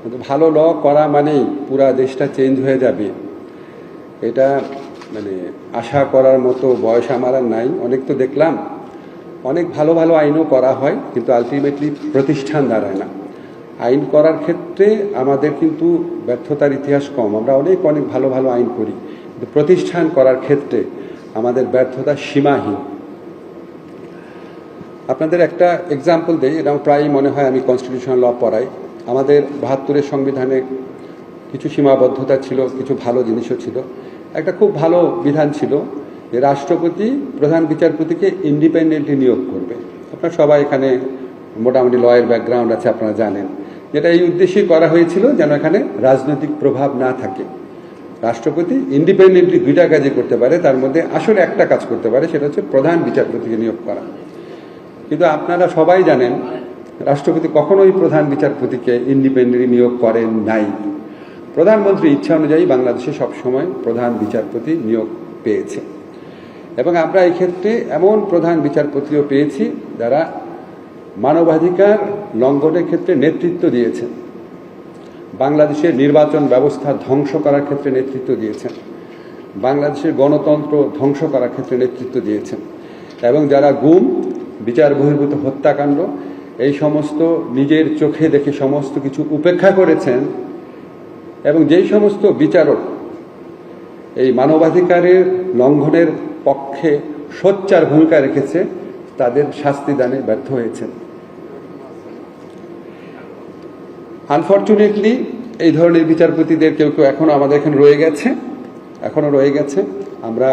কিন্তু ভালো ল করা মানেই পুরা দেশটা চেঞ্জ হয়ে যাবে, এটা মানে আশা করার মতো বয়স আমার আর নাই। অনেক তো দেখলাম, অনেক ভালো ভালো আইনও করা হয়, কিন্তু আলটিমেটলি প্রতিষ্ঠান দাঁড়ায় না। আইন করার ক্ষেত্রে আমাদের কিন্তু ব্যর্থতার ইতিহাস কম। আমরা অনেক অনেক ভালো ভালো আইন করি, কিন্তু প্রতিষ্ঠান করার ক্ষেত্রে আমাদের ব্যর্থতা সীমাহীন। আপনাদের একটা এক্সাম্পল দিই, এটা প্রায়ই মনে হয় আমি কনস্টিটিউশনাল ল পড়াই। আমাদের ৭২-এর সংবিধানে কিছু সীমাবদ্ধতা ছিল, কিছু ভালো জিনিসও ছিল। একটা খুব ভালো বিধান ছিল যে রাষ্ট্রপতি প্রধান বিচারপতিকে ইন্ডিপেন্ডেন্টলি নিয়োগ করবে। আপনারা সবাই এখানে মোটামুটি লয়ের ব্যাকগ্রাউন্ড আছে, আপনারা জানেন। যেটা এই উদ্দেশ্যেই করা হয়েছিল যেন এখানে রাজনৈতিক প্রভাব না থাকে। রাষ্ট্রপতি ইন্ডিপেন্ডেন্টলি দুইটা কাজই করতে পারে, তার মধ্যে আসলে একটা কাজ করতে পারে, সেটা হচ্ছে প্রধান বিচারপতিকে নিয়োগ করা। কিন্তু আপনারা সবাই জানেন রাষ্ট্রপতি কখনোই প্রধান বিচারপতিকে ইন্ডিপেন্ডেন্টলি নিয়োগ করেন নাই। প্রধানমন্ত্রীর ইচ্ছা অনুযায়ী বাংলাদেশে সবসময় প্রধান বিচারপতি নিয়োগ পেয়েছে, এবং আমরা এই ক্ষেত্রে এমন প্রধান বিচারপতিও পেয়েছি যারা মানবাধিকার লঙ্ঘনের ক্ষেত্রে নেতৃত্ব দিয়েছেন, বাংলাদেশের নির্বাচন ব্যবস্থা ধ্বংস করার ক্ষেত্রে নেতৃত্ব দিয়েছেন, বাংলাদেশের গণতন্ত্র ধ্বংস করার ক্ষেত্রে নেতৃত্ব দিয়েছেন, এবং যারা গুম, বিচার বহির্ভূত হত্যাকাণ্ড, এই সমস্ত নিজের চোখে দেখে সমস্ত কিছু উপেক্ষা করেছেন, এবং যেই সমস্ত বিচারক এই মানবাধিকারের লঙ্ঘনের পক্ষে সোচ্চার ভূমিকা রেখেছে তাদের শাস্তি দানে ব্যর্থ হয়েছেন। আনফর্চুনেটলি এই ধরনের বিচারপতিদের কেউ কেউ এখনো আমাদের এখানে রয়ে গেছে। আমরা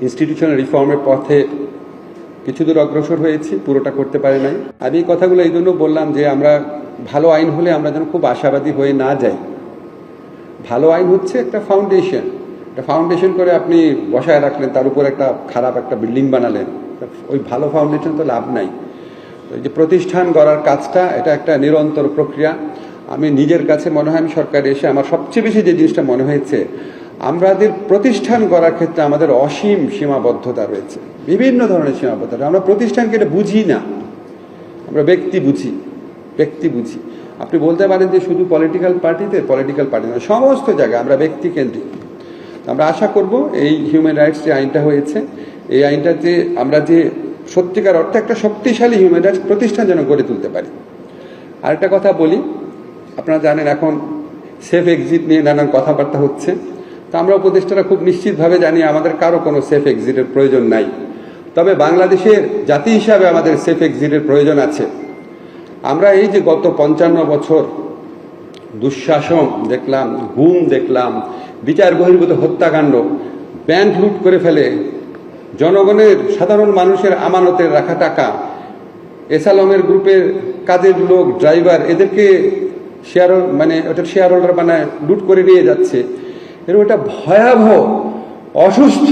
ইনস্টিটিউশনাল রিফর্মের পথে কিছু দূর অগ্রসর হয়েছি, পুরোটা করতে পারি নাই। আমি এই কথাগুলো এই জন্য বললাম যে আমরা ভালো আইন হলে আমরা যেন খুব আশাবাদী হয়ে না যাই। ভালো আইন হচ্ছে একটা ফাউন্ডেশন করে আপনি বসায় রাখলেন, তার উপর একটা খারাপ একটা বিল্ডিং বানালেন, ওই ভালো ফাউন্ডেশন তো লাভ নাই। এই যে প্রতিষ্ঠান গড়ার কাজটা, এটা একটা নিরন্তর প্রক্রিয়া। আমি নিজের কাছে মনে হয়, আমি সরকারে এসে আমার সবচেয়ে বেশি যে জিনিসটা মনে হয়েছে, আমাদের প্রতিষ্ঠান গড়ার ক্ষেত্রে আমাদের অসীম সীমাবদ্ধতা রয়েছে, বিভিন্ন ধরনের সীমাবদ্ধতা। আমরা প্রতিষ্ঠানকে এটা বুঝি না, আমরা ব্যক্তি বুঝি। আপনি বলতে পারেন যে শুধু পলিটিক্যাল পার্টি না, সমস্ত জায়গায় আমরা ব্যক্তি কেন্দ্রিক। আমরা আশা করব এই হিউম্যান রাইটস যে আইনটা হয়েছে, এই আইনটাতে আমরা যে সত্যিকার অর্থে একটা শক্তিশালী হিউম্যান রাইটস প্রতিষ্ঠান যেন গড়ে তুলতে পারি। আরেকটা কথা বলি, আপনারা জানেন এখন সেফ এক্সিট নিয়ে নানান কথাবার্তা হচ্ছে। তো আমরা উপদেষ্টারা খুব নিশ্চিতভাবে জানি আমাদের কারো কোনো সেফ এক্সিটের প্রয়োজন নাই। তবে বাংলাদেশের জাতি হিসাবে আমাদের সেফ এক্সিটের প্রয়োজন আছে। আমরা এই যে গত 55 বছর দুঃশাসন দেখলাম, গুম দেখলাম, বিচার বহির্ভূত হত্যাকাণ্ড, ব্যাংক লুট করে ফেলে, জনগণের সাধারণ মানুষের আমানতের রাখা টাকা, এসালমের গ্রুপের কাজের লোক, ড্রাইভার, এদেরকে শেয়ার হোল্ডার বানায় লুট করে নিয়ে যাচ্ছে। এরকম একটা ভয়াবহ, অসুস্থ,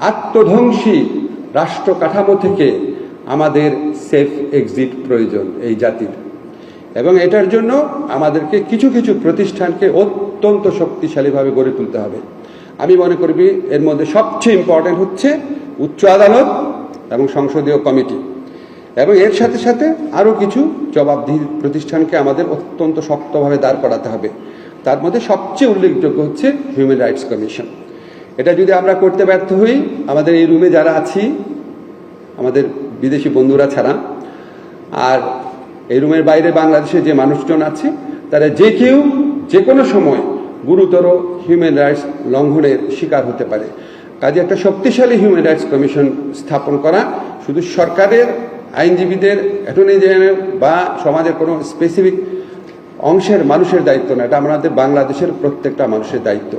আত্মধ্বংসী রাষ্ট্র কাঠামো থেকে আমাদের সেফ এক্সিট প্রয়োজন এই জাতির, এবং এটার জন্য আমাদেরকে কিছু কিছু প্রতিষ্ঠানকে অত্যন্ত শক্তিশালীভাবে গড়ে তুলতে হবে। আমি মনে করি এর মধ্যে সবচেয়ে ইম্পর্টেন্ট হচ্ছে উচ্চ আদালত এবং সংসদীয় কমিটি, এবং এর সাথে সাথে আরও কিছু জবাবদিহি প্রতিষ্ঠানকে আমাদের অত্যন্ত শক্তভাবে দাঁড় করাতে হবে। তার মধ্যে সবচেয়ে উল্লেখযোগ্য হচ্ছে হিউম্যান রাইটস কমিশন। এটা যদি আমরা করতে ব্যর্থ হই, আমাদের এই রুমে যারা আছি, আমাদের বিদেশি বন্ধুরা ছাড়া, আর এই রুমের বাইরে বাংলাদেশে যে মানুষজন আছে, তারা যে কেউ যে কোনো সময় গুরুতর হিউম্যান রাইটস লঙ্ঘনের শিকার হতে পারে। কাজে একটা শক্তিশালী হিউম্যান রাইটস কমিশন স্থাপন করা শুধু সরকারের, আইনজীবীদের, অ্যাটর্নি জেনারেল বা সমাজের কোনো স্পেসিফিক অংশের মানুষের দায়িত্ব না, এটা আমাদের বাংলাদেশের প্রত্যেকটা মানুষের দায়িত্ব।